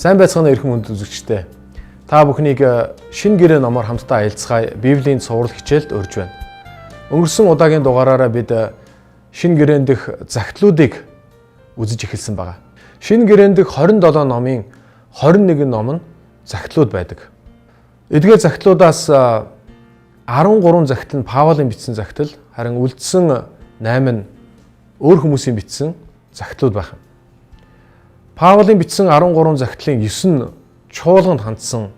Сайн байцгаана эрхэм хүнд үзэгчдээ. Та бүхнийг шинэ гэрээ номоор хамтдаа айлцгаая. Библийн цуврал хичээлд урьж байна. Өнгөрсөн удаагийн дугаараараа бид шинэ гэрээнд дэх захидлуудыг үзэж эхэлсэн байгаа. Шинэ гэрээнд дэх 27 номын 21 ном нь захидлууд байдаг. Эдгээр захидлуудаас 13 захидал нь Паулын бичсэн захидал, харин үлдсэн 8 нь өөр хүмүүсийн бичсэн захидлууд байх юм. Паулын бичсэн 13 захидлын 9 нь чуулганд хандсан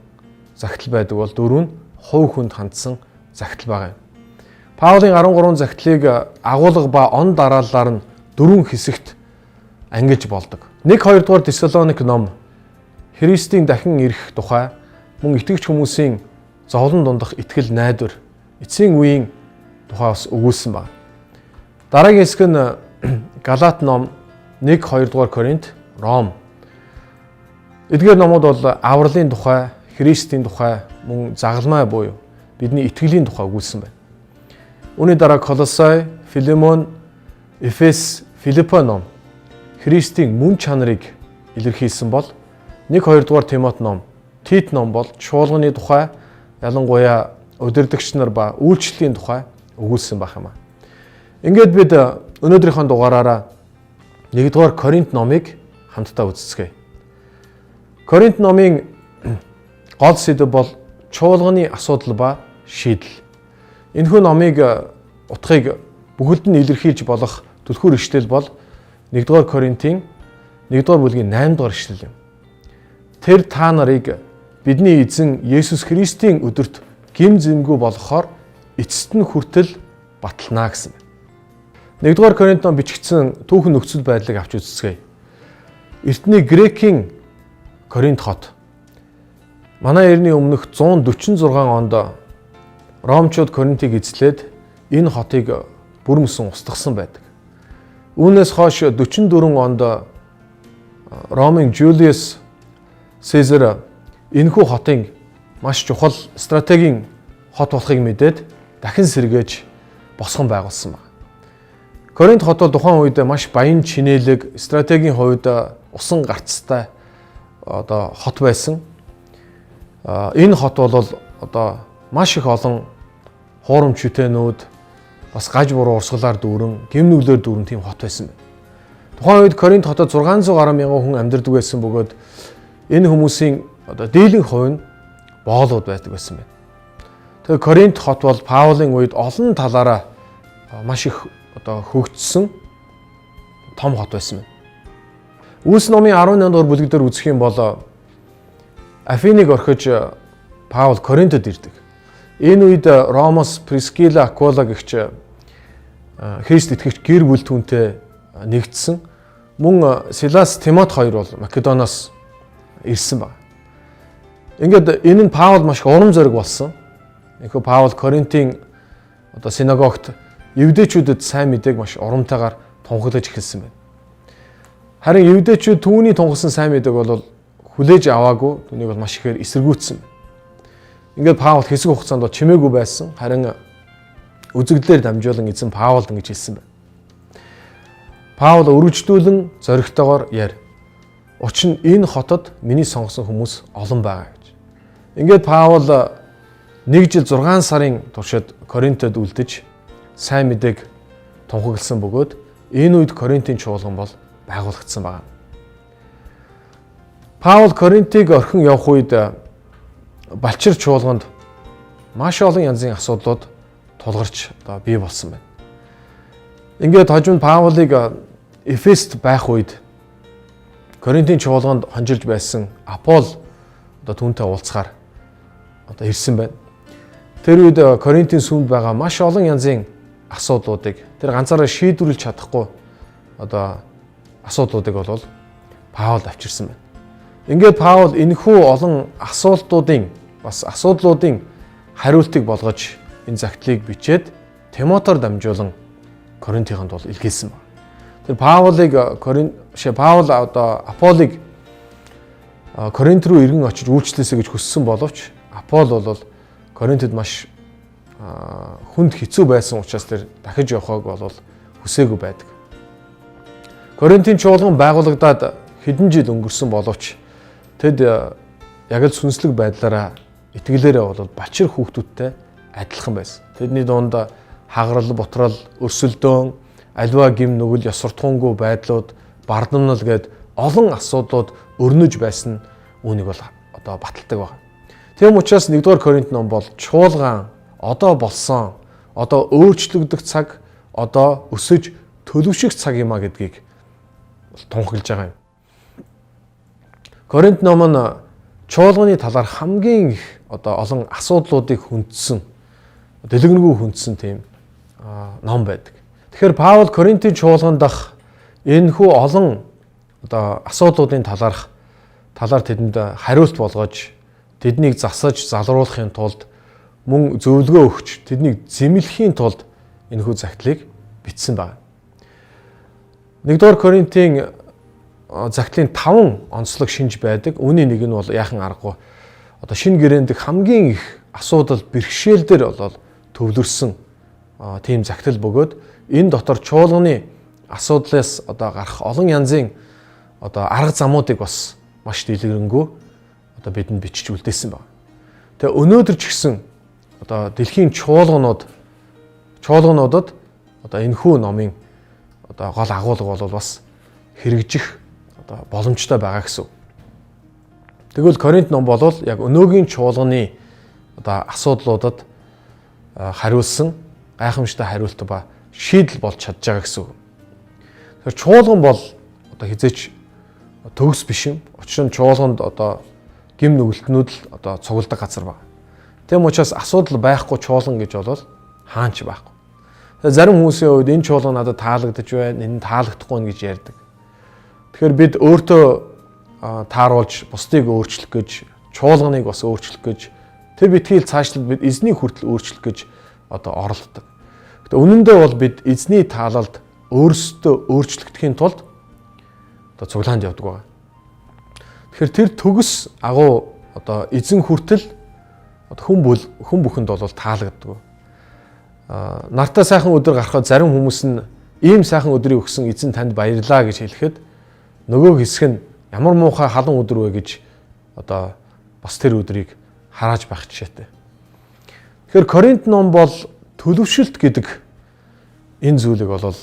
захидал байдаг бол 4 нь хувь хүнд хандсан захидал байгаа юм. Паулын 13 захидлыг агуулга ба он дарааллаар нь 4 хэсэгт ангилж болдог. 1-2 дугаар Тесалоник ном Христийн дахин ирэх тухай, мөн итгэгч хүмүүсийн зовлон дундах итгэл найдвар, эцсийн үеийн тухай бас өгүүлсэн байна. Дараагийн хэсэг нь Галаат ном 1-2 дугаар Коринт, Ром. Эдгээр номууд бол авралын тухай, Христийн тухай, мөн загалмай буюу бидний итгэлийн тухай өгүүлсэн байна. Үүний дараа Колосай, Филемон, Эфес, Филиппо ном Христийн мөн чанарыг илэрхийлсэн бол 1-2 дугаар Тимот ном, Тит ном бол чуулганы тухай, ялангуяа удирдагч нар ба үйлчлэлийн тухай өгүүлсэн байх юм аа. Ингээд бид өнөөдрийнхөө дугаараараа 1-р Коринт номыг хамтдаа үзцгээе. Коринт номын гол сэдэв бол чуулганы асуудал ба шийдэл. Энэхүү номыг утгыг бүгд нь илэрхийлж болох түлхүүр ишлэл бол 1-р Коринтын 1-р бүлгийн 8-р ишлэл юм. Тэр та нарыг бидний эзэн Есүс Христийн өдөрт гим зэмгүй болохоор эцэст нь хүртэл баталнаа гэсэн. 1-р Коринт ном бичигдсэн түүхэн нөхцөл байдлыг авч үзцгээе. Эртний Грекийн Коринт хот. Манай эртний өмнөх 146 онд Ромчууд Коринтыг эзлээд энэ хотыг бүрмөсөн устгасан байдаг. Үүнээс хойш 44 онд Ромын Жулиус Сезар энэхүү хотын маш чухал стратегийн хот болохыг мэдээд дахин сэргээж босгон байгуулсан байна. Коринт хот бол тухайн үед маш баян чинээлэг, стратегийн хувьд усан гарцтай хот байсан. Энэ хот бол маш их олон хуурамч шүтэнүүд, бас гаж буруу урсгалаар дүүрэн, гэм нүглээр дүүрэн тийм хот байсан байна. Тухайн үед Коринт хотод 600 гаруй мянган хүн амьдардаг байсан бөгөөд энэ хүмүүсийн дийлэнх хувь нь боолууд байдаг байсан байна. Тэгэхээр Коринт хот бол Паулын үед олон талаараа маш их хөгжсөн том хот байсан байна. Үлс номын 18 дугаар бүлэг дээр үзэх юм бол Афиныг орхиж Паул Коринтод ирдэг. Энэ үед Ромос Прискила Акула гэгч Христ итгэгч гэр бүл түүнтэй нэгдсэн. Мөн Силас Тимот хоёр бол Македоноос ирсэн байна. Ингээд энэ нь Паул маш урам зориг болсон. Энэхүү Паул Коринтын синагогт евдээчүүдэд сайн мэдээг маш урамтайгаар тунхаглаж эхэлсэн байна. Харин евдээчүүд түүний тунхагласан сайн мэдээг бол хүлээж аваагүй, түүнийг бол маш ихээр эсэргүүцсэн. Ингээд Паул хэсэг хугацаанд чимээгүй байсан. Харин үзэгдлээр дамжуулан эзэн Паулд ингэж хэлсэн байна. Паул өргөжлүүлэн зоригтойгоор яар. Учир нь энэ хотод миний сонгосон хүмүүс олон байгаа гэж. Ингээд Паул 1 жил 6 сарын туршид Коринтод үлдэж сайн мэдээг тунхагласан бөгөөд энэ үед Коринтын чуулган бол байгуулагдсан байна. Паул Коринтыг орхин явах үед Балчир чуулганд маш олон янзын асуудлууд тулгарч бий болсон байна. Ингээд хожим Паулыг Эфест байх үед Коринтын чуулганд хонжилж байсан Апол түүнтэй уулзахаар ирсэн байна. Тэр үед Коринтын сүмд байгаа маш олон янзын асуудлуудыг тэр ганцаараа шийдвэрлэж чадахгүй асуудлуудыг бол Паулд авчирсан байна. Ингээд Паул энэхүү олон асуултуудын бас асуудлуудын хариултыг болгож энэ загтлыг бичээд Тимотоор дамжуулан Коринтынд бол илгээсэн байна. Тэр Паул Аполыг Коринт руу иргэн очиж үйлчлээсэй гэж хүссэн боловч Апол бол Коринтод маш хүнд хэцүү байсан учраас тэр дахиж явахыг бол хүсээгүй байдаг. Коринтын чуулган байгуулагдаад хэдэн жил өнгөрсөн боловч тэд яг л сүнслэг байдлаараа итгэлээрээ бол бачир хүүхдүүдтэй адилхан байсан. Тэдний дунд хагарал, бутрал, өрсөлдөөн, аливаа гим нүгэл, ёс суртахуунгүй байдлууд, бардамнал гээд олон асуудлууд өрнөж байсан үүнийг бол одоо баталдаг байна. Тийм учраас 1-р Коринт ном бол чуулган одоо болсон, одоо өөрчлөгдөх цаг, одоо өсөж төлөвшөх цаг юм а гэдгийг тунхаглаж байгаа юм. Коринт ном нь чуулганы талаар хамгийн их одоо олон асуудлуудыг хүндсэн, дэлгэрэнгүй хүндсэн тийм ном байдаг. Тэгэхээр Паул Коринтын чуулганд дах энэхүү олон одоо асуудлуудын талаар тэдэнд хариулт болгож, тэднийг засаж залруулахын тулд, мөн зөвлөгөө өгч, тэднийг зэмлэхийн тулд энэхүү загтлыг бичсэн байна. 1-р Коринтын загтлын 5 онцлог шинж байдаг. Үүний нэг нь бол яахан аргагүй. Одоо шинэ гэрээнд хамгийн их асуудал бэрхшээлдэр болол төвлөрсөн тийм загтал бөгөөд энэ дотор чуулганы асуудлаас одоо гарах олон янзын одоо арга замуудыг бас маш дэлгэрэнгүй одоо бидэнд бичиж үлдээсэн байна. Тэгээ өнөөдөр ч гэсэн одоо дэлхийн чуулгануудад одоо энэхүү номын одоо гол агуулга бол бас хэрэгжих одоо боломжтой байгаа гэсэн. Тэгвэл Коринт ном бол яг өнөөгийн чуулганы одоо асуудлуудад хариулсан гайхамшигтай хариулт ба шийдэл болж чадж байгаа гэсэн. Тэгэхээр чуулган бол одоо хизээч төгс биш юм. Учир нь чуулганд одоо гим нүгэлтнүүд л одоо цугладаг газар байна. Тэм учраас асуудал байхгүй чуулган гэж бол хаанч байхгүй. Зарим хүмүүсийн хувьд энэ чуулган надад таалагдаж байна, энэ таалагдахгүй нь гэж ярьдаг. Тэгэхээр бид өөртөө тааруулж, бусдыг өөрчлөх гэж, чуулганыг бас өөрчлөх гэж, тэр битгийл цаашлал бид эзний хүртэл өөрчлөх гэж одоо оролддог. Гэтэ үнэндээ бол бид эзний таалалд өөрсдөө өөрчлөгдөхийн тулд одоо цуглаанд явдаг байна. Тэгэхээр тэр төгс агуу одоо эзэн хүртэл хүн бүхэнд бол таалагддаг. Нартай сайхан өдөр гарахад зарим хүмүүс нь ийм сайхан өдрийг өгсөн эзэн танд баярлаа гэж хэлэхэд нөгөө хэсэг нь ямар муухай халуун өдөр вэ гэж одоо бас тэр өдрийг харааж байх жишээтэй. Тэгэхээр Коринт ном бол төлөвшөлт гэдэг энэ зүйлийг бол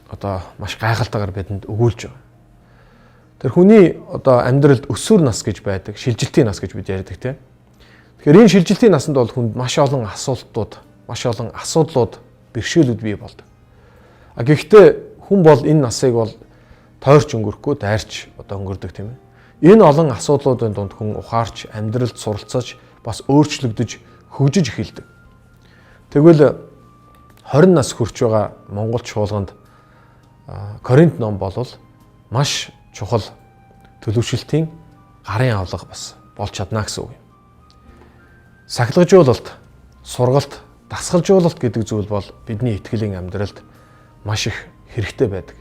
одоо маш гайхалтайгаар бидэнд өгүүлж байгаа. Тэр хүний одоо амьдралд өсвөр нас гэж байдаг, шилжилтийн нас гэж бид ярьдаг тийм. Тэгэхээр энэ шилжилтийн насанд бол хүнд маш олон асуудлууд, бэрхшээлүүд бий болдог. Гэхдээ хүн бол энэ насыг бол тойрч өнгөрөхгүй, дайрч одоо өнгөрдөг тийм ээ. Энэ олон асуудлуудын дунд хүн ухаарч, амьдралд суралцаж, бас өөрчлөгдөж, хөгжиж эхэлдэг. Тэгвэл 20 нас хүрч байгаа Монгол чуулганд Коринт ном бол маш чухал төлөвшөлтийн гарын авлага бас болж чадна гэсэн үг юм. Сахилгажуулалт, сургалт, дасгалжуулалт гэдэг зүйл бол бидний итгэлийн амьдралд маш их хэрэгтэй байдаг.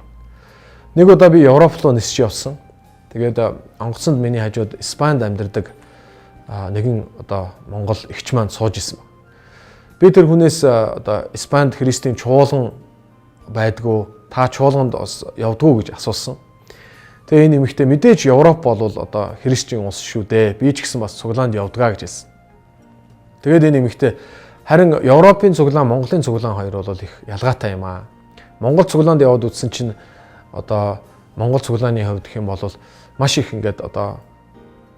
Нэг удаа би Европ руу нисч явсан. Тэгээд онгоцонд миний хажууд Испанид амьдардаг нэгэн одоо Монгол эгч маань сууж исэн. Би тэр хүнээс одоо Испанид христийн чуулган байдгүй, та чуулганд явдгуу гэж асуусан. Тэгээ энэ нэмэгтээ мэдээж Европ бол одоо христийн улс шүү дээ. Би ч гэсэн бас цуглаанд явдгаа гэж хэлсэн. Тэгээд энэ нэмэгтээ харин Европын цуглаан, Монголын цуглаан хоёр бол их ялгаатай юм аа. Монгол цуглаанд яваад үзсэн чинь одоо Монгол цуглааны хувьд гэх юм бол маш их ингээд одоо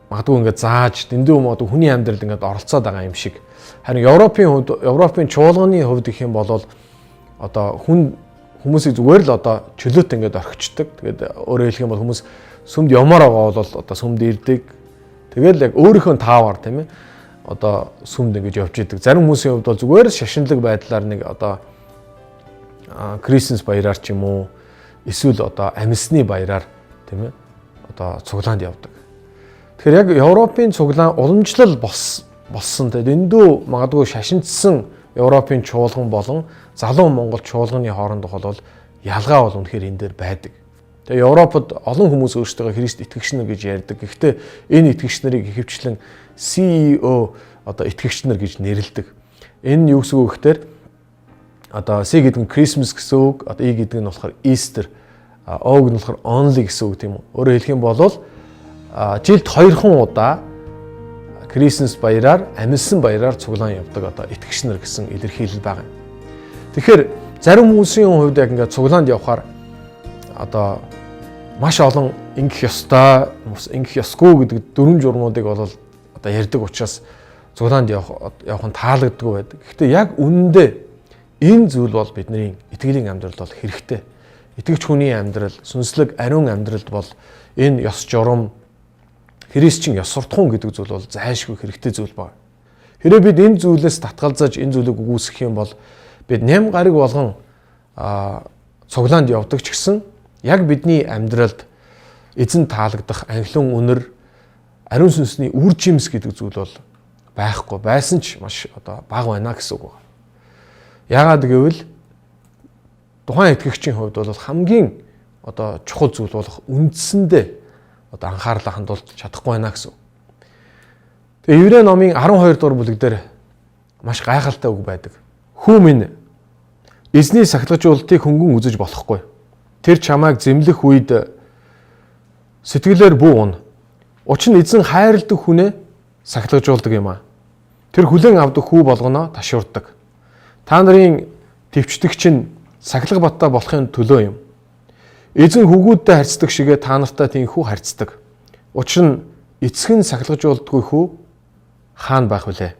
магадгүй ингээд зааж дэндүү мод хүний амьдралд ингээд оролцоод байгаа юм шиг. Харин Европын чуулганы хувьд гэх юм бол одоо хүмүүсийг зүгээр л одоо чөлөөт ингээд орхичдаг. Тэгээд өөрөөр хэлэх юм бол хүмүүс сүмд явмаар байгаа бол одоо сүмд ирдэг. Тэгээд яг өөрийнхөө таавар тийм ээ одоо сүмд ингэж явж идэг. Зарим хүмүүсийн хувьд бол зүгээр шашинлаг байдлаар нэг одоо Крисмас баяраар ч юм уу эсвэл одоо амьсны баяраар тийм ээ одоо цуглаанд явдаг. Тэгэхээр яг Европын цуглаан уламжлал болсон тэгээд эндүү магадгүй шашинцсан Европын чуулган болон залуу Монгол чуулганы хоорондох бол ялгаа бол үнэхээр энэ дээр байдаг. Тэгээ Европод олон хүмүүс өөрсдөө Христ итгэгч нар гэж ярьдаг. Гэхдээ энэ итгэгч нарыг ихэвчлэн CEO одоо итгэгч нар гэж нэрлэдэг. Энэ нь юу гэсэн үг гэхээр одоо C гэдэг нь Christmas гэсэн үг, одоо E гэдэг нь болохоор Easter, O гэдэг нь болохоор Only гэсэн үг тийм үү. Өөрөөр хэлэх юм бол жилд 2хан удаа Крисмас баяраар, амилсан баяраар цуглаан явдаг одоо итгэгч нар гэсэн илэрхийлэл байгаа юм. Тэгэхээр зарим хүмүүсийн хувьд яг ингээд цуглаанд явхаар одоо маш олон ингэх ёстой, ингэх ёсгүй гэдэг дүрм журмуудыг бол одоо ярьдаг учраас цуглаанд явах нь таалагддаг байдаг. Гэхдээ яг үнэндээ энэ зүйл бол бидний итгэлийн амьдралд бол хэрэгтэй. Итгэгч хүний амьдрал, сүнслэг ариун амьдралд бол энэ ёс журам, христчин ёс суртахуун гэдэг зүйл бол зайлшгүй хэрэгтэй зүйл байна. Хэрэв бид энэ зүйлээс татгалзаж энэ зүйлийг үгүйсгэх юм бол бид ням гариг болгон цуглаанд явдаг ч гэсэн яг бидний амьдралд эзэн таалагдах анхлын үнэр, ариун сүнсний үр жимс гэдэг зүйл бол байхгүй, байсан ч маш одоо бага байна гэсэн үг байна. Яагаад гэвэл тухайн итгэгчийн хувьд бол хамгийн одоо чухал зүйл болох үндсэндээ одоо анхаарлаа хандуулж чадахгүй байна гэсэн. Тэгээ Еврей номын 12 дугаар бүлэг дээр маш гайхалтай үг байдаг. Хүү минь эзний сахилгажуулалтыг хөнгөн үзэж болохгүй. Тэр чамайг зэмлэх үед сэтгэлээр бүү уна. Учир нь эзэн хайрладаг хүнээ сахилгажуулдаг юм аа. Тэр хүлээн авдаг хүү болгоно ташуурдаг. Та нарын төвчдөгч нь сахилга баттай болохын төлөө юм. Эзэн хөвгүүдтэй харьцдаг шигээ та нартай тийхүү харьцдаг. Учир нь эцэг нь сахилгажуулдаггүй хүү хаана байх вүлээ?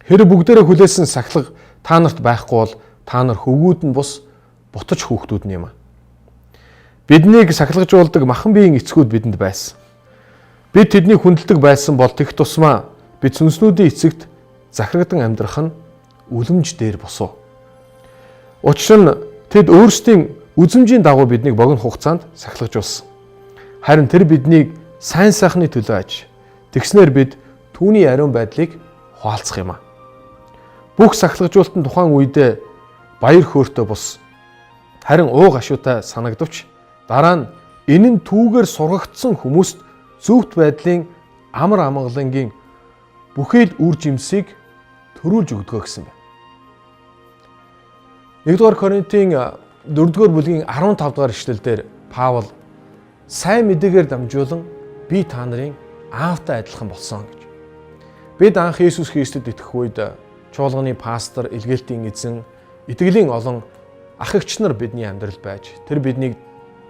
Хэрэв бүгдээрээ хүлээсэн сахилга та нарт байхгүй бол та нар хөвгүүд нь бус бутаж хүүхдүүд нь юм аа. Биднийг сахилгажуулдаг махан биеийн эцгүүд бидэнд байсан. Бид тэднийг хүндэлдэг байсан бол тех тусмаа бид сүнснүүдийн эцэгт захирагдан амьдрах нь үлэмж дээр босов. Учир нь тэд өөрсдийн үзмжийн дагуу биднийг богино хугацаанд сахилгажуулсан. Харин тэр биднийг сайн сайхны төлөө аж. Тэгснээр бид түүний ариун байдлыг хуалцах юм аа. Бүх сахилгажуулалтын тухайн үедээ баяр хөөртэй бус. Харин ууг ашуутай санагдвч дараа нь энэ нь түүгээр сургагдсан хүмүүст зөвхт байдлын амар амгалангийн бүхэл үр жимсийг төрүүлж өгдөг гэсэн байна. 1-р Коринтын 4-р бүлгийн 15-р ишлэлдэр Паул сайн мэдээгээр дамжуулан би та нарын аавтай адилхан болсон гэж. Бид анх Иесус Христэд итгэх үед чуулганы пастор, илгээлтийн эзэн, итгэлийн олон ах эгч нар бидний амьдрал байж тэр биднийг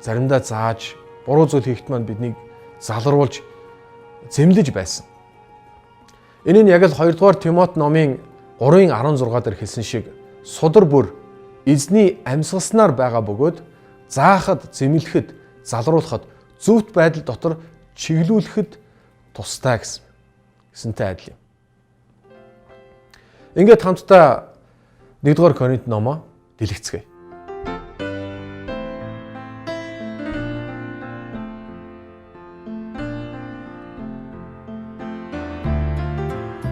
заримдаа зааж, буруу зүйл хийхэд маань биднийг залруулж, зэмлэж байсан. Энэ нь яг л 2-р Тимот номын 3:16 дээр хэлсэн шиг судар бүр эзний амьсгалснаар байгаа бөгөөд заахад, зэмлэхэд, залруулахад, зөвхт байдал дотор чиглүүлэхэд тустай гэсэнтэй адил юм. Ингээд хамтдаа 1-р Коринт номоо дэлгэцгээе.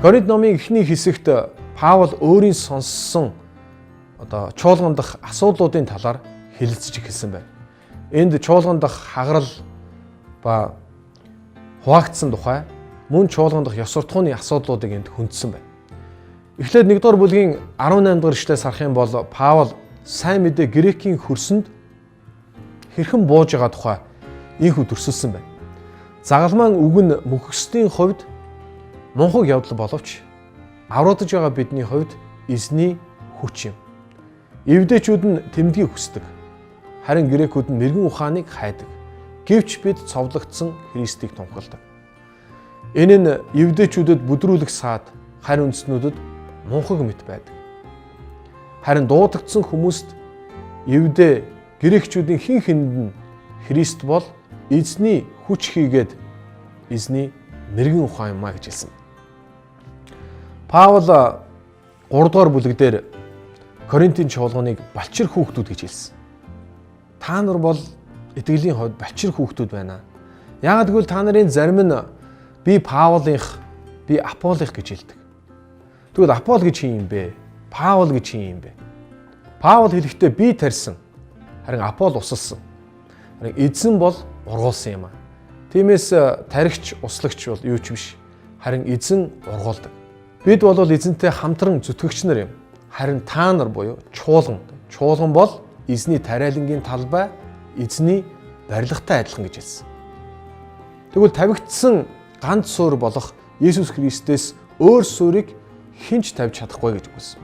Коринт номын эхний хэсэгт Паул өөрийн сонссон одоо чуулган дахь асуудлуудын талаар хэлэлцэж эхэлсэн байна. Энд чуулган дахь хагарал ба хуваагдсан тухай мөн чуулган дахь ёс суртахууны асуудлуудыг энд хүндсэн байна. Эхлээд 1-р бүлгийн 18-р ишлээс харах юм бол Паул сайн мэдээ грекийн хөрсөнд хэрхэн бууж байгаа тухай ийхүү төрсөлсөн байна. Загалмаан үг нь мөнхөсдийн хувьд мунхаг явдал боловч аврагдаж байгаа бидний хувьд эзний хүч юм. Евдээчүүд нь тэмдгийг хүсдэг. Харин грекүүд нь мэрэгэн ухааныг хайдаг. Гэвч бид цовдлогдсон Христийг тунхагладаг. Энэ нь евдээчүүдэд бүдрүүлэх саад, харин үндэстнүүдэд мунхаг мэт байдаг. Харин дуудагдсан хүмүүст евдээ грекчүүдийн хэн хэнд нь Христ бол эзний хүч хийгээд эзний мэрэгэн ухаан юмаа гэж хэлсэн. Паул 3-р бүлэгдэр Коринтын чуулганыг балчир хүүхдүүд гэж хэлсэн. Та нар бол итгэлийн хувьд балчир хүүхдүүд байна. Яагаад гэвэл та нарын зарим нь би Паулынх, би Аполлих гэж хэлдэг. Тэгвэл Апол гэж хин юм бэ? Паул гэж хин юм бэ? Паул хэлэхдээ би тарьсан. Харин Апол усалсан. Харин эзэн бол ургуулсан юм аа. Тиймээс таригч, услагч бол юу ч биш. Харин эзэн ургуулдаг. Бид бол эзэнтэй хамтран зүтгэгч нар юм. Харин та нар буюу чуулган. Чуулган бол эзний тариалангийн талбай, эзний барилгатай адилхан гэж хэлсэн. Тэгвэл тавигдсан ганц суурь болох Есүс Христээс өөр суурийг хинч тавьж чадахгүй гэж үгүйсэн.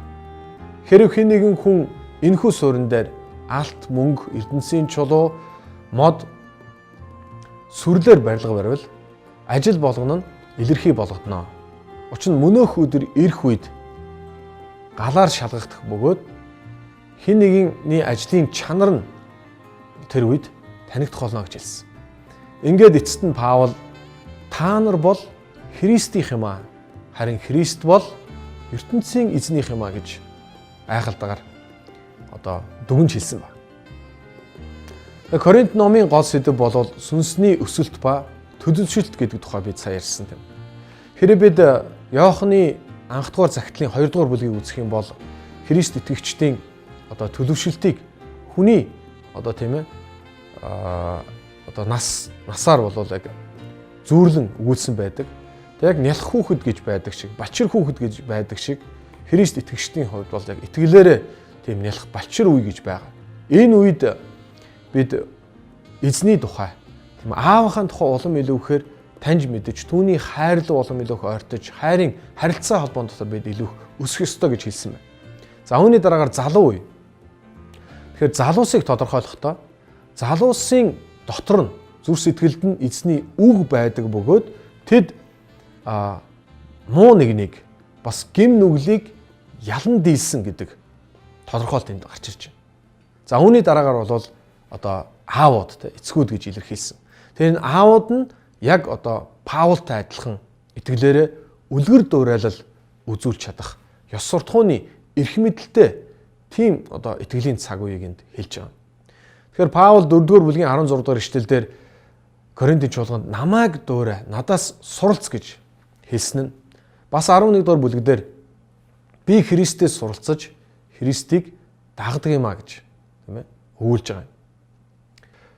Хэрэв хэн нэгэн хүн энэхүү суурин дээр алт, мөнгө, эрдэнэсийн чулуу, мод сүрлээр барилга барвал ажил болгоно нь илэрхий болгодно. Учир нь мөнөөх өдөр ирэх үед галаар шалгагдах бөгөөд хэн нэгний ажлын чанар нь тэр үед танигдах болно гэж хэлсэн. Ингээд эцэст нь Паул та нар бол Христийнх юм аа. Харин Христ бол ертөнцийн эзнийх юм аа гэж айхалтайгаар дүгнж хэлсэн ба. Коринт номын гол сэдэв бол сүнсний өсөлт ба төдөлшөлт гэдэг тухай бид сая ярьсан тийм. Хэрэв бид Иохны анх дугаар захидлын 2 дугаар бүлгийг үзэх юм бол Христ итгэгчдийн төлөвшөлтийг хүний насаар бол яг зүүрлэн өгүүлсэн байдаг. Яг нялх хүүхэд гэж байдаг шиг, балчир хүүхэд гэж байдаг шиг Христ итгэгчдийн хувьд бол яг итгэлээрээ тийм нялх балчир үе гэж байгаа. Энэ үед бид эзний тухай, тийм аавынхаа тухай улам илүү ихээр таньж мэдэж, түүний хайрлаг улам илүү их ойртож, хайрын харилцаа холбоон дотор бид илүү өсөх ёстой гэж хэлсэн байна. За үүний дараагаар залуу үе. Тэгэхээр залуусыг тодорхойлохдоо залуусын дотор нь зүр сэтгэлд нь эзний үг байдаг бөгөөд тэд муу нэгнийг бас гим нүглийг ялан дийлсэн гэдэг тодорхойлт энд гарч ирж байна. За үүний дараагаар бол аавууд эцгүүд гэж илэрхийлсэн. Тэр энэ аавууд нь яг Паултай адилхан итгэлээрээ үлгэр дуурайлал үзүүлж чадах ёс суртахууны эрх мэдэлтэй тийм итгэлийн цаг үеийг энд хэлж байгаа. Тэгэхээр Паул 4-р бүлгийн 16-р эшлэлдэр Коринтын чуулганд намайг дуурай, надаас суралц гэж хэлсэн нь бас 11-р бүлэгдэр би Христээс суралцаж Христийг дагдаг юм а гэж тийм ээ өгүүлж байгаа юм.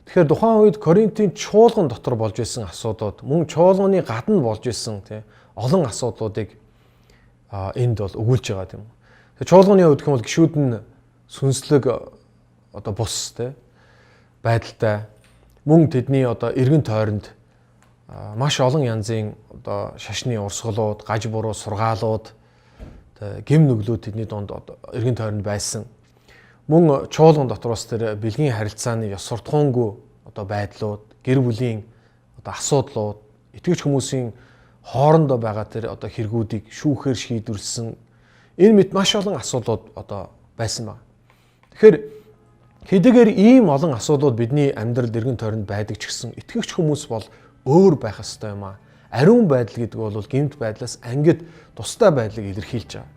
Тэгэхээр тухайн үед Коринтын чуулган дотор болж исэн асуудууд, мөн чуулганы гадна болж исэн тийм олон асуудлуудыг энд бол өгүүлж байгаа тийм. Тэгэхээр чуулганы хувьд гэх юм бол гишүүд нь сүнслэг бус тийм байдалтай, мөн тэдний эргэн тойронд маш олон янзын шашны урсгалууд, гаж буруу сургаалууд, гим нүглүүд тэдний дунд эргэн тойронд байсан. Мөн чуулган дотроос тэр бэлгийн харилцааны ёс суртахуунгүй байдлууд, гэр бүлийн асуудлууд, итгэгч хүмүүсийн хоорондоо байгаа тэр хэрэгүүдийг шүүхээр шийдвэрлсэн энэ мэт маш олон асуудлууд байсан байна. Тэгэхээр хэдийгээр ийм олон асуудлууд бидний амьдралд эргэн тойронд байдаг ч гэсэн итгэгч хүмүүс бол өөр байх ёстой юм аа. Ариун байдал гэдэг бол гэмт байдлаас ангид тустай байдлыг илэрхийлж байгаа.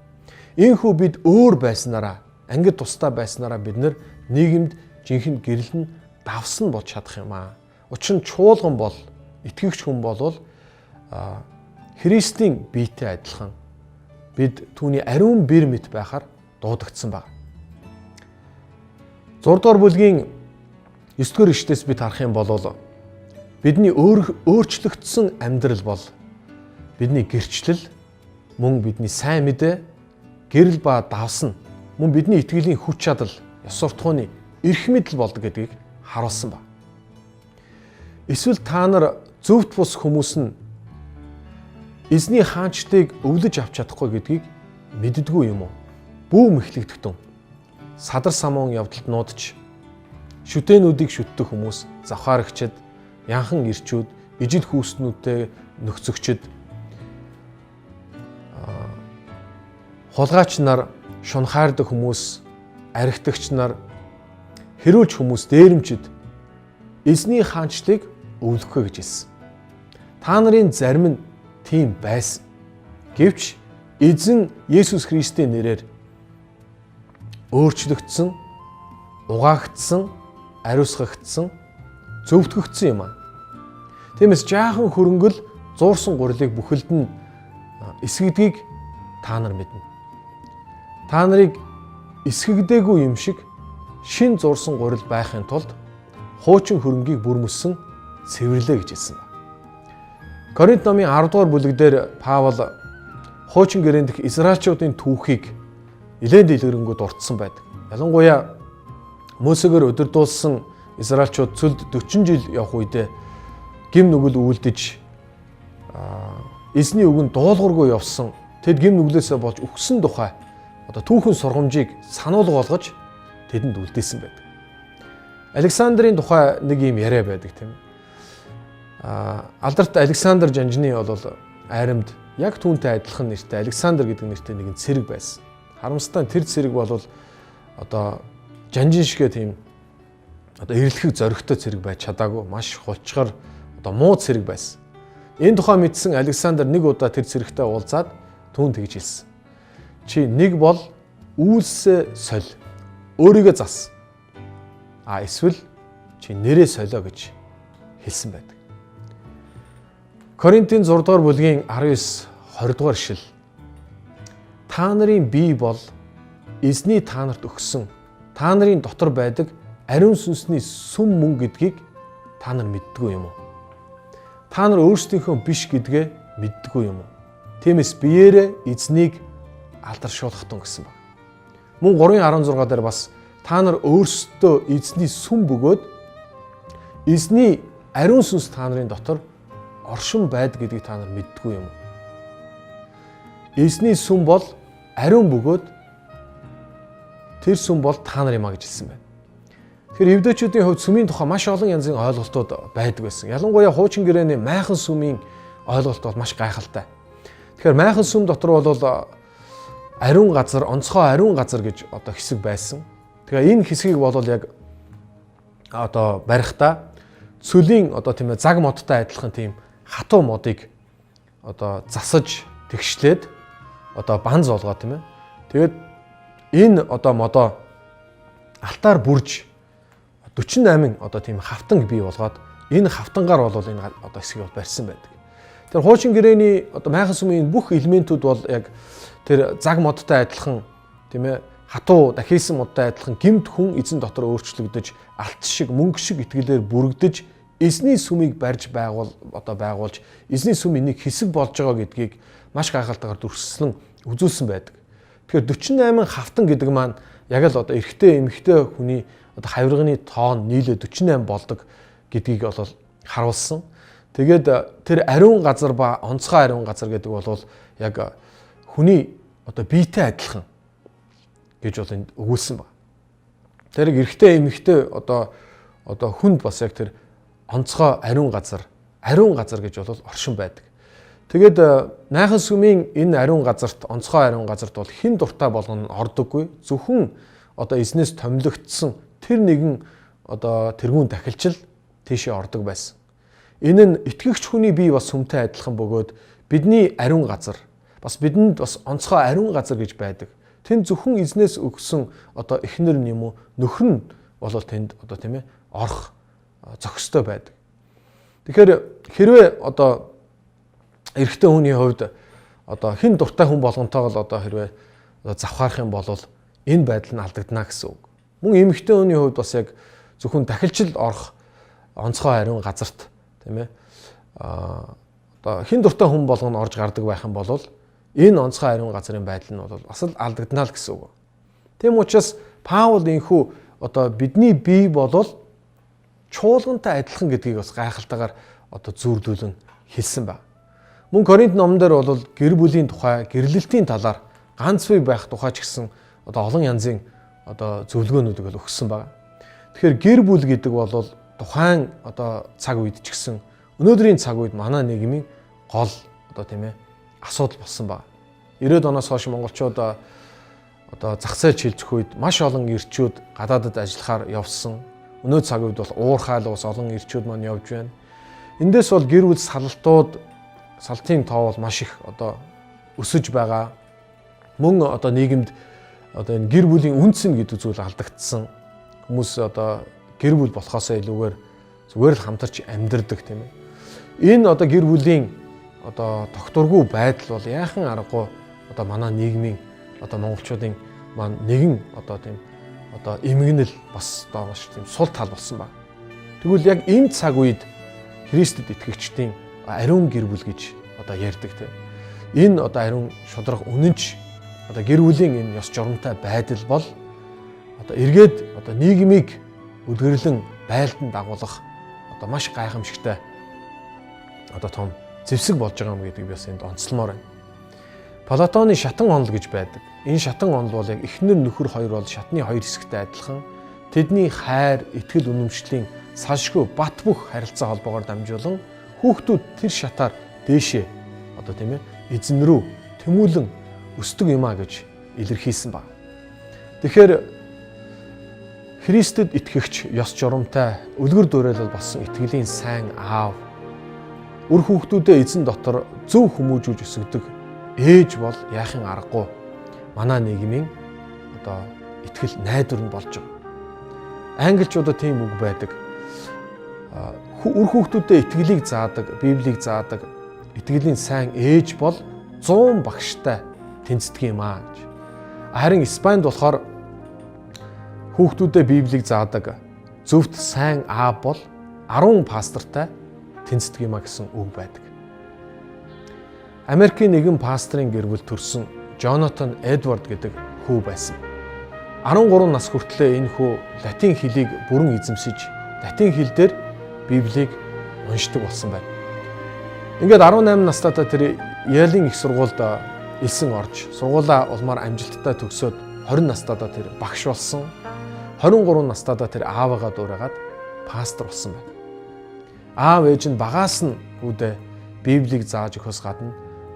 Ийхүү бид өөр байснараа, ангид тустай байснараа бид нар нийгэмд жинхэнэ гэрэл нь давсан болж чадах юм аа. Учир нь чуулган бол итгэгч хүн бол Христийн биетэй адилхан бид түүний ариун бэр мэт байхаар дуудагдсан байна. 6-р бүлгийн 9-р эшлэлээс бид харах юм бол бидний өөрчлөгдсөн амьдрал бол бидний гэрчлэл, мөн бидний сайн мэдээ, гэрэл ба давсан, мөн бидний итгэлийн хүч чадал, ёс суртахууны эрх мэдэл болдог гэдгийг харуулсан ба. Эсвэл та нар зөвхт бус хүмүүс нь эзний хаанчдыг өвлөж авч чадахгүй гэдгийг мэддэггүй юм уу? Бүүм эхлэгдэхтэн садар самуун явдалд нуудаж шүтээнүүдийг шүтдэг хүмүүс, завхаарагчид, янхан ирчүүд, ижил хүүснүүдтэй нөхцөгчд, хулгайч нар, шунхаардаг хүмүүс, архитагч нар, хэрүүлж хүмүүс, дээрэмчид эзний хаанчлыг өвлөхөө гэж хэлсэн. Та нарын зарим нь тийм байсан. Гэвч эзэн Есүс Христийн нэрээр өөрчлөгдсөн, угаагдсан, ариусгагдсан, зөвтгөгдсөн юм аа. Тиймээс жаахан хөрөнгөл зуурсан гурилыг бүхэлд нь эсгэгдгийг та нар мэднэ. Та нарыг эсгэгдээгүй юм шиг шин зуурсан гурил байхын тулд хуучин хөрөнгийг бүрмөссөн цэвэрлээ гэж хэлсэн. Коринт номын 10-р бүлэгдэр Паул хуучин гэрээнд дэх Израильчуудын түүхийг нэлээд дэлгэрэнгүй дурдсан байдаг. Ялангуяа Мөсегээр удирдуулсан Израильчууд цөлд 40 жил явах үедээ гим нүгэл үлдэж эзний үгэнд дуулуургүй явсан тэд гим нүглээсээ болж өгсөн тухай одоо түүхэн сургамжийг сануулга болгож тэдэнд үлдээсэн байдаг. Александрийн тухай нэг юм яриа байдаг тийм. Алдарт Александр Жанжны бол айрамд яг түүнтэй адилхан нэртэй Александр гэдэг нэртэй нэгэн цэрэг байсан. Харамсалтай тэр цэрэг бол одоо Жанжин шигээ тийм одоо эрлэхийг зоригтой цэрэг байж чадаагүй маш хулчгаар одоо муу цэрэг байсан. Энэ тухай мэдсэн Александр нэг удаа тэр цэрэгтэй уулзаад түүнд тэгж хэлсэн. Чи нэг бол үйлсээ соль. Өөрийгөө зас. Эсвэл чи нэрээ солио гэж хэлсэн байдаг. Коринтын 6 дугаар бүлгийн 19 20 дугаар ишлэл. Та нарын бие бол эзний та нарт өгсөн та нарын дотор байдаг ариун сүнсний сүм мөн гэдгийг та нар мэддэггүй юм уу? Та нар өөрсдийнхөө биш гэдгээ мэддэггүй юм уу? Тиймээс биеэрээ эзнийг алдаршуулахтун гэсэн баг. Мөн 3:16 дээр бас та нар өөрсдөө эзний сүм бөгөөд эзний ариун сүнс та нарын дотор оршин байдаг гэдгийг та нар мэддэггүй юм уу? Эзний сүм бол ариун бөгөөд тэр сүм бол та нар юм а гэж хэлсэн байна. Тэгэхээр евдээчүүдийн хувьд сүмийн тухай маш олон янзын ойлголтууд байдаг байсан. Ялангуяа хуучин гэрээний майхан сүмийн ойлголт бол маш гайхалтай. Тэгэхээр майхан сүм дотор бол ариун газар, онцгой ариун газар гэж одоо хэсэг байсан. Тэгэхээр энэ хэсгийг бол яг одоо барихтаа цөлийн одоо тийм ээ заг модтой адилхан тийм хатуу модыг одоо засаж тэгшлээд одоо банз болгоо тийм ээ. Тэгээд энэ одоо модоо алтаар бүрж 48 одоо тийм хавтанг бий болгоод энэ хавтангаар бол энэ одоо хэсгийг бол барьсан байдаг. Тэр хуучин гэрээний одоо майхан сүмийн бүх элементүүд бол яг тэр заг модтой адилхан тийм ээ хатуу дахисан модтой адилхан гэмт хүн эзэн дотор өөрчлөгдөж алт шиг мөнгө шиг итгэлээр бүрэгдэж эзний сүмийг барьж байгуулж эзний сүмийн нэг хэсэг болж байгаа гэдгийг маш гайхалтайгаар дүрслэн үзүүлсэн байдаг. Тэгэхээр 48 хавтан гэдэг маань яг л одоо эрэгтэй эмэгтэй хүний одоо хавирганы тоон нийлээ 48 болдог гэдгийг бол харуулсан. Тэгээд тэр ариун газар ба онцгой ариун газар гэдэг бол яг хүний одоо биетэй адилхан гэж бол энд өгүүлсэн байна. Тэр эрэгтэй эмэгтэй одоо хүнд бас яг тэр онцгой ариун газар гэж бол оршин байдаг. Тэгээд найхан сүмийн энэ ариун газарт онцгой ариун газарт бол хэн дуртай болгоно ордоггүй. Зөвхөн одоо эзнээс томилогдсон тэр нэгэн одоо тэрүүн дахилчил тийшээ ордог байсан. Энэ нь итгэгч хүний бие бас сүмтэй адилхан бөгөөд бидний ариун газар бас бидэнд бас онцгой ариун газар гэж байдаг. Тэнд зөвхөн эзнээс өгсөн одоо эхнэр нь юм уу нөхөр нь бол тэнд одоо тийм ээ орох зохистой байдаг. Тэгэхээр хэрвээ одоо эрэгтэй хүний хувьд одоо хэн дуртай хүн болгонтойгоо одоо хэрвээ завхаарах юм бол энэ байдал нь алдагдана гэсэн үг. Мөн эмэгтэй хүний хувьд бас яг зөвхөн дахилчил орох онцгой ариун газарт тийм ээ одоо хэн дуртай хүн болгоно орж гардаг байх юм бол энэ онцгой ариун газрын байдал нь бол бас л алдагдана л гэсэн үг. Тийм учраас Паул энхүү одоо бидний бие болол чуулгантай адилхан гэдгийг бас гайхалтайгаар одоо зүйрлүүлэн хэлсэн байна. Мөн Коринт номон дээр бол гэр бүлийн тухай, гэрлэлтийн талаар ганц бие байх тухай ч гэсэн одоо олон янзын одоо зөвлөгөөнүүдийг бол өгсөн байна. Тэгэхээр гэр бүл гэдэг бол тухайн одоо цаг үед ч гэсэн өнөөдрийн цаг үед манай нийгмийн гол одоо тийм ээ асуудал болсон байна. 90-ад оноос хойш монголчууд одоо зах зээл шилжих үед маш олон эрчүүд гадаадад ажиллахаар явсан. Өнөө цаг үед бол уурхайл ус олон эрчүүд маань явж байна. Эндээс бол гэр бүл салтын тоо бол маш их одоо өсөж байгаа. Мөн одоо нийгэмд одоо энэ гэр бүлийн үнц нь гэдэг зүйл алдагдсан. Хүмүүс одоо гэр бүл болохоосоо илүүгээр зүгээр л хамтарч амьдардаг тийм ээ. Энэ одоо гэр бүлийн одоо тогтворгүй байдал бол яахан аргагүй одоо манай нийгмийн одоо монголчуудын маань нэгэн одоо тийм одоо эмгэнэл бас одоо маш тийм сул тал болсон байна. Тэгвэл яг энэ цаг үед Христэд итгэгчдийн ариун гэр бүл гэж одоо ярьдаг тийм. Энэ одоо ариун шударга үнэнч одоо гэр бүлийн энэ ёс журамтай байдал бол одоо эргээд одоо нийгмийг өдгөрлөн байлдан дагуулах одоо маш гайхамшигтай одоо том зэвсэг болж байгаа юм гэдгийг би бас энд онцлмоор байна. Платоны шатан онол гэж байдаг. Энэ шатан онол бол яг эхнэр нөхөр хоёр бол шатны хоёр хэсэгтэй адилхан тэдний хайр, итгэл үнэмшлийн салшгүй бат бөх харилцаа холбоогоор дамжуулан хүүхдүүд тэр шатаар дээшээ одоо тийм ээ эзэн рүү тэмүүлэн өсдөг юм а гэж илэрхийлсэн баг. Тэгэхээр Христэд итгэгч ёс журамтай үлгэр дуурайлал болсон итгэлийн сайн аав үр хүүхдүүдээ эзэн дотор зөв хүмүүжүүлж өсгөдөг ээж бол яахын аргагүй манай нийгмийн одоо итгэл найдвар нь болж байгаа. Англичуудад тийм үг байдаг. Үр хүүхдүүдэд итгэлийг заадаг, Библийг заадаг итгэлийн сайн ээж бол 100 багштай тэнцдэг юм аа гэж. Харин Испанид болохоор хүүхдүүдэд Библийг заадаг зөвхт сайн аав бол 10 пастортай тэнцдэг юм а гэсэн үг байдаг. Америкийн нэгэн пасторын гэр бүл төрсөн Джонатан Эдвард гэдэг хүү байсан. 13 нас хүртлээр энэ хүү латин хэлийг бүрэн эзэмсэж, латин хэл дээр Библийг уншдаг болсон байна. Ингээд 18 настайдаа тэр Ялийн их сургуульд элсэн орж, сургуулаа улмаар амжилттай төгсөөд 20 настайдаа тэр багш болсон. 23 настайдаа тэр аавыгаа дуурайгаад пастор болсон байна. Аав ээж нь багаас нь хүүдээ Библийг зааж өгөхөөс гадна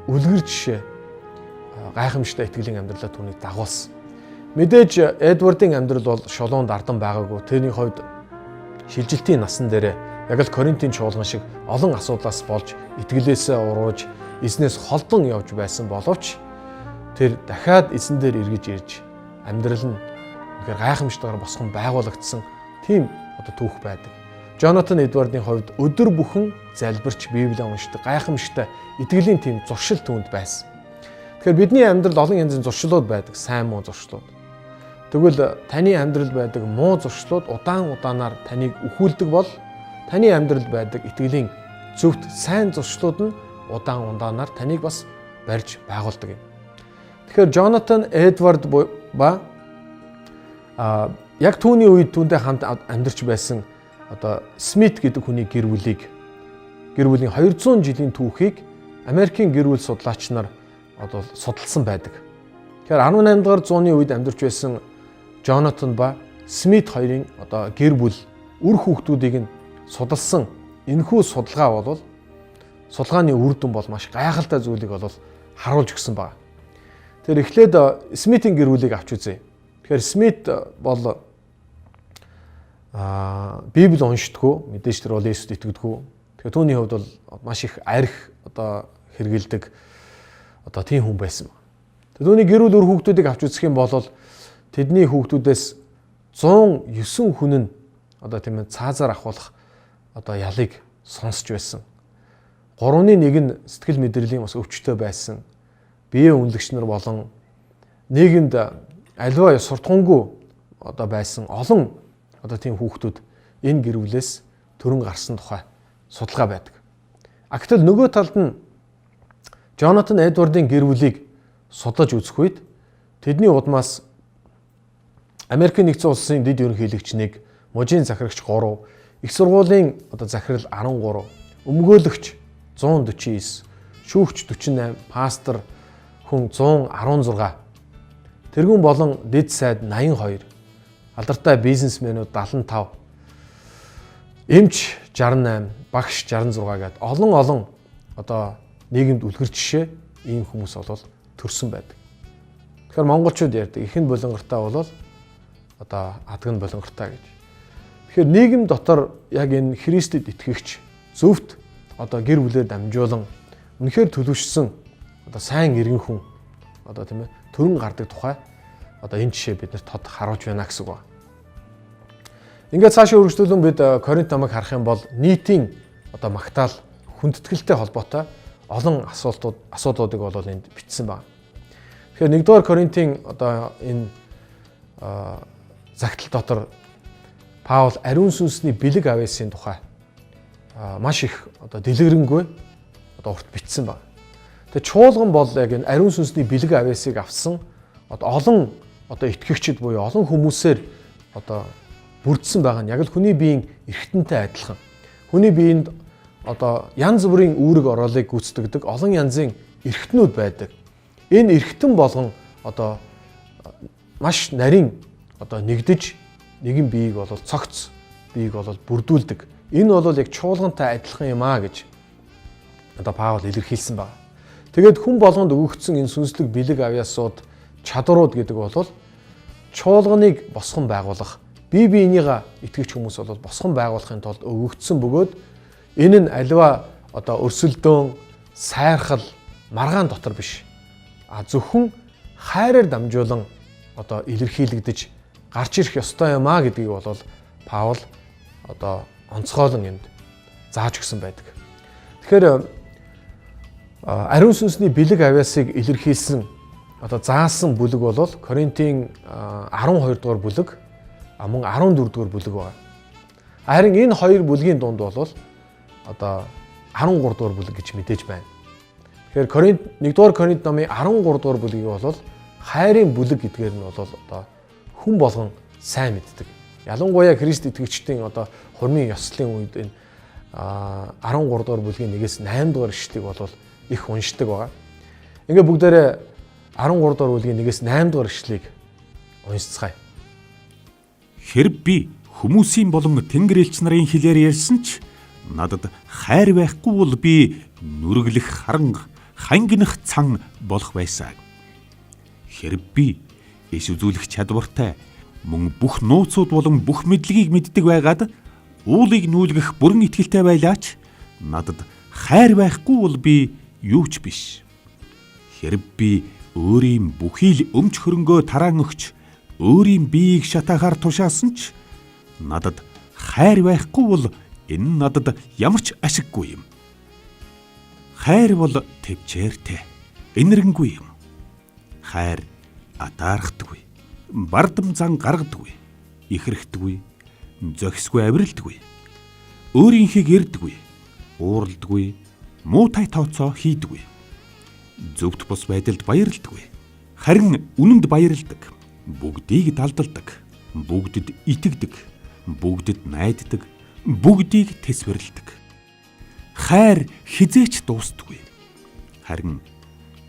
үлгэр жишээ гайхамшигтай итгэлийн амьдралаа түүнийг дагуулсан. Мэдээж Эдвардын амьдрал бол шолоонд ардан байгаагүй. Тэрний хувьд шилжилтийн насан дээр яг л Коринтын чуулган шиг олон асуудлаас болж итгэлээсээ урууж эзнээс холдон явж байсан боловч тэр дахиад эзэн дээр эргэж ирж амьдрал нь тэгэхээр гайхамшигтайгаар босгон байгуулагдсан тийм одоо түүх байдаг. Джонатан Эдвардын хувьд өдөр бүхэн залбирч Библийг уншдаг гайхамшигтай итгэлийн тийм зуршил түүнд байсан. Тэгэхээр бидний амьдралд олон янзын зуршлууд байдаг, сайн муу зуршлууд. Тэгвэл таны амьдралд байдаг муу зуршлууд удаанаар таныг өхүүлдэг бол таны амьдралд байдаг итгэлийн зөвхт сайн зуршлууд нь удаанаар таныг бас барьж байгуулдаг юм. Тэгэхээр Джонатан Эдвард ба яг түүний үед түүнтэй хамт амьдарч байсан одоо Смит гэдэг хүний гэр бүлийн 200 жилийн түүхийг Америкийн гэр бүл судлаач нар одоо судалсан байдаг. Тэгэхээр 18 дугаар зууны үед амьдарч байсан Джонатан ба Смит хоёрын одоо гэр бүл үр хүүхдүүдийг нь судалсан энэхүү судалгаа бол судалгааны үр дүн бол маш гайхалтай зүйлийг бол харуулж өгсөн байна. Тэр эхлээд Смитийн гэр бүлийг авч үзье. Тэгэхээр Смит бол Библи уншдаггүй, мэдээж тэр бол Есүст итгэдэггүй. Тэгэхээр түүний хувьд бол маш их арх одоо хэрэгэлдэг одоо тийм хүн байсан. Түүний гэр бүл үр хүүхдүүдийг авч үзэх юм бол тэдний хүүхдүүдээс 109 хүн нь одоо тийм ээ цаазаар ахуулах одоо ялыг сонсч байсан. 3-ны 1 нь сэтгэл мэдрэлийн бас өвчтөй байсан. Биеийн үнэлэгч нар болон нийгэмд аливаа суртахуунгүй одоо байсан олон одоо тийм хүүхдүүд энэ гэр бүлээс төрөн гарсан тухай судалгаа байдаг. Гэтэл нөгөө талд нь Джонатан Эдвардын гэр бүлийг судлаж үзэх үед тэдний удмаас Америкийн нэгдсэн улсын дэд ерөнхийлөгч 1, мужийн захирагч 3, их сургуулийн одоо захирал 13, өмгөөлөгч 149, шүүгч 48, пастор хүн 116, тэргүүн болон дэд сайд 82, алдартай бизнесмэнүүд 75, эмч 68, багш 66 гээд олон одоо нийгэмд үлгэр жишээ ийм хүмүүс бол төрсөн байдаг. Тэгэхээр монголчууд ярьдаг ихэн болонгортой бол одоо адган болонгортой гэж. Тэгэхээр нийгэм дотор яг энэ Христэд итгэгч зөвхт одоо гэр бүлээр дамжуулан үнэхээр төлөвшсөн одоо сайн иргэн хүн одоо тийм ээ төрөн гардаг тухай одоо энэ жишээ биднэрт тод харуулж байна гэсэн үг. Ингээд цаашаа үргэлжлүүлэн бид Коринт намайг харах юм бол нийтийн одоо магтаал хүндэтгэлтэй холбоотой олон асуудлуудыг бол энд бичсэн байна. Тэгэхээр 1-р Коринтын одоо энэ загтал дотор Паул ариун сүнсний бэлэг авьяасын тухай маш их одоо дэлгэрэнгүй одоо урт бичсэн байна. Тэгээ чуулган бол яг энэ ариун сүнсний бэлэг авьяасыг авсан одоо олон одоо итгэгчид буюу олон хүмүүсээр одоо бүрдсэн байгаа нь яг л хүний биеийн эрхтэнтэй адилхан. Хүний биеинд одоо янз бүрийн үүрэг ороолыг гүйцэтгэдэг олон янзын эрхтнүүд байдаг. Энэ эрхтэн болгон одоо маш нарийн одоо нэгдэж нэгэн биеийг бол цогц биеийг бол бүрдүүлдэг. Энэ бол яг чуулгантай адилхан юм аа гэж одоо Паул илэрхийлсэн байна. Тэгээд хүн болгонд өгөгдсөн энэ сүнслэг бэлэг авьяасууд чадварууд гэдэг бол чуулганыг босгон байгуулах, бие биенийгээ итгэж хүмүүс бол босгон байгуулахын тулд өгөгдсөн бөгөөд энэ нь аливаа одоо өрсөлдөөн, сайрхал, маргаан дотор биш. Зөвхөн хайраар дамжуулан одоо илэрхийлэгдэж гарч ирэх ёстой юм а гэдгийг бол Паул одоо онцгойлон энд зааж өгсөн байдаг. Тэгэхээр ариун сүнсний бэлэг авьяасыг илэрхийлсэн одоо заасан бүлэг бол Коринтын 12 дугаар бүлэг, мөн 14 дугаар бүлэг байна. Харин энэ хоёр бүлгийн дунд бол одоо 13 дугаар бүлэг гэж мэдээж байна. Тэгэхээр 1 дугаар Коринт номын 13 дугаар бүлгийг бол хайрын бүлэг гэдгээр нь бол одоо хүн болгон сайн мэддэг. Ялангуяа Христ итгэгчдийн одоо хурмын ёслолын үед энэ 13 дугаар бүлгийн 1-8 дугаар ишлэгийг бол их уншдаг байгаа. Ингээ бүгдээрээ 13 дугаар бүлгийн 1-8 дугаар ишлэгийг уншицгаая. Хэрв би хүмүүсийн болон Тэнгэр элч нарын хэлээр ярьсан ч надад хайр байхгүй бол би нүрэглэх харанга, хангинах цан болох байсан. Хэрв би иш үзүүлэх чадвартай мөн бүх нууцуд болон бүх мэдлэгийг мэддэг байгаад уулыг нүүлгэх бүрэн итгэлтэй байлаач надад хайр байхгүй бол би юу ч биш. Хэрв би өөрийн бүхий л өмч хөрөнгөө тараан өгч өөрийн биеийг шатаахаар тушаасан ч надад хайр байхгүй бол энэ надад ямар ч ашиггүй юм. Хайр бол төвчээртэй, энэрэнгүй юм. Хайр атаархдаггүй, бардам зан гаргадаггүй, ихрэхдэггүй, зохисгүй авиралдаггүй, өөрийнхийг эрдэггүй, ууралдаггүй, муутай тооцоо хийдэггүй. Зөвхт бус байдалд баярлдаггүй. Харин үнэнд баярладаг. Бүгдийг далдалдаг. Бүгдэд итгэдэг. Бүгдэд найддаг. Бүгдийг тэсвэрлэдэг. Хайр хизээч дуустдаггүй. Харин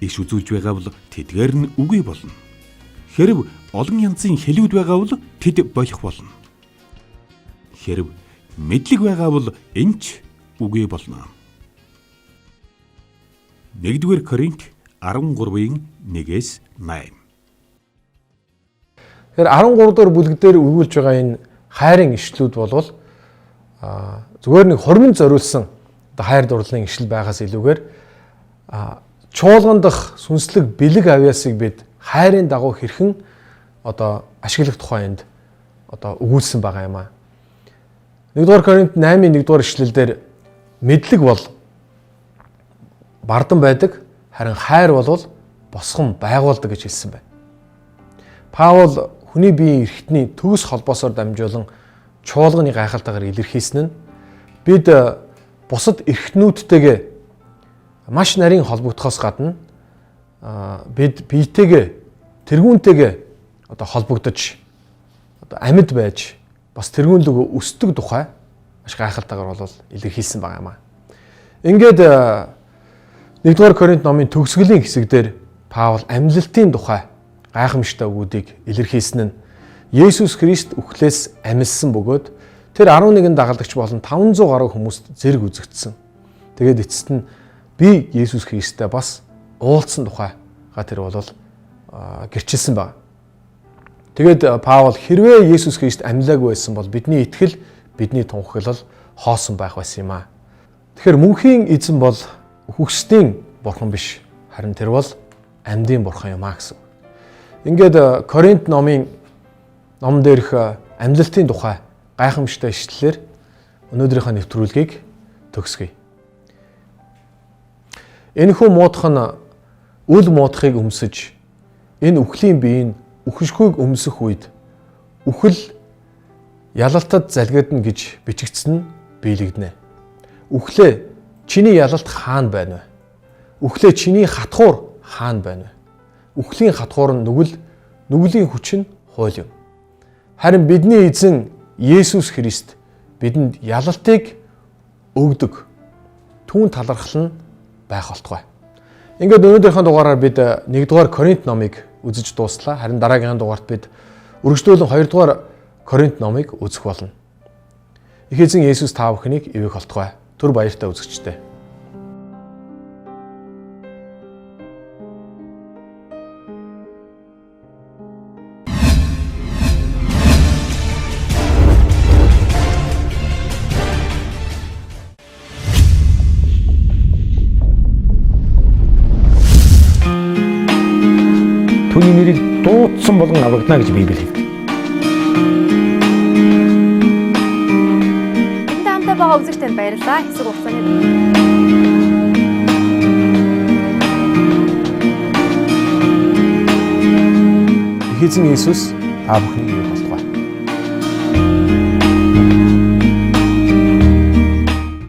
иш үзүүлж байгаа бол тэдгээр нь үгүй болно. Хэрв олон янзын хэлүүд байгаа бол тэд болох болно. Хэрв мэдлэг байгаа бол энэч үгүй болно. 1-р Коринт 13-ийн 1-8. Тэгэхээр 13 дугаар бүлэг дээр өгүүлж байгаа энэ хайрын ишлүүд бол зүгээр нэг хормон зориулсан хайр дурлалын ишл байгаас илүүгээр чуулган дах сүнслэг бэлэг авьяасыг бид хайрын дагуу хэрхэн одоо ашиглах тухайд одоо өгүүлсэн байгаа юм аа. 1-р Коринт 8-ийн 1-р ишлэлдэр мэдлэг бол бардан байдаг, харин хайр бол босгон байгуулдаг гэж хэлсэн байна. Паул хүний биеийн эрхтний төгс холбоосоор дамжуулан чуулганы гайхалтайгаар илэрхийлсэн нь бид бусад эрхтнүүдтэйгээ маш нарийн холбогдохоос гадна бид биетэйгээ тэргүүнтэйгээ одоо холбогдож одоо амьд байж бас тэргүүнлөг өсдөг тухай маш гайхалтайгаар бол илэрхийлсэн байгаа юм аа. Ингээд 1-р Коринт номын төгсгөлийн хэсэгдэр Паул амьлалтын тухай гайхамшигтай үгүүдийг илэрхийлсэн нь Есүс Христ үхлээс амьдсан бөгөөд тэр 11 дагалдагч болон 500 гаруй хүмүүст зэрэг үзэгдсэн. Тэгээд эцэст нь би Есүс Христтэй бас уулзсан тухайга тэр бол гэрчилсэн байна. Тэгээд Паул хэрвээ Есүс Христ амьлаагүй байсан бол бидний итгэл, бидний тунхаглал хоосон байх байсан юм аа. Тэгэхээр мөнхийн эзэн бол хүчтэй бурхан биш, харин тэр бол амьдын бурхан юм аа гэсэн. Ингээд Коринт номын дээрх амьдлалтын тухай гайхамшигтай ишлэлээр өнөөдрийнхөө нэвтрүүлгийг төгсгөе. Энэхүү муудах нь үл муудахыг өмсөж, энэ үхлийн биеийн үхшгүйг өмсөх үед үхэл ялалтад залгидна гэж бичигдсэн нь биелэгдэнэ. Үхлээ чиний ялалт хаана байна вэ? Үхлээ чиний хатхуур хаана байна вэ? Үхлийн хатхуур нь нүглийн хүч нь хууль юм. Харин бидний эзэн Есүс Христ бидэнд ялалтыг өгдөг. түүн талархал нь байх болтугай. Ингээд өнөөдрийнхөө дугаараар бид 1-р Коринт номыг үзэж дууслаа. Харин дараагийн дугаарт бид үргэлжлүүлэн 2-р Коринт номыг үзэх болно. Их эзэн Есүс та бүхнийг ивэх болтугай. Түр баяртай үзэгчдээ. Түүний нэрийг дуудсан болгон аврагдана гэж Библи хэлдэг. Энд хамтаа байгаа үзэгчдэд баярлалаа. Хэсэг хугацааны Их эзэн Есүс та бүхнийг ивэх